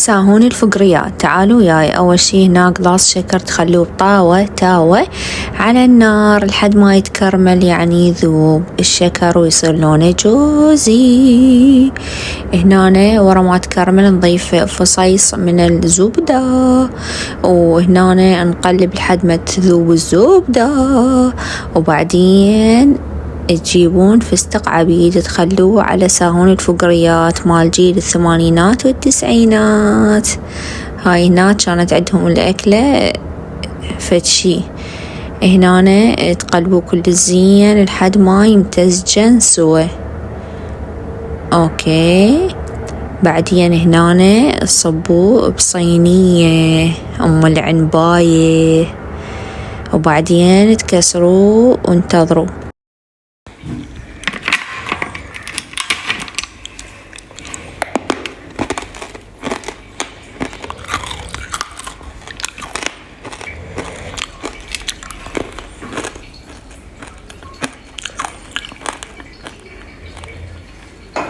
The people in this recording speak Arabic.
ساهون الفقريات. تعالوا وياي. أول شي هنا قلاص شكر تخلوه بطاوة على النار لحد ما يتكرمل، يعني يذوب الشكر ويصير لونه جوزي. هنا ورا ما تكرمل نضيف فصيص من الزبدة، وهنا نقلب لحد ما تذوب الزبدة. وبعدين تجيبون فستق عبيد تخلوه على ساهون الفقريات مال جيل الثمانينات والتسعينات. هاي هنا كانت عندهم الأكلة فتشي. هنا تقلبوا كل زين لحد ما يمتزجن سوا. اوكي، بعدين هنا صبوه بصينية ام العنباية، وبعدين تكسروه وانتظروا.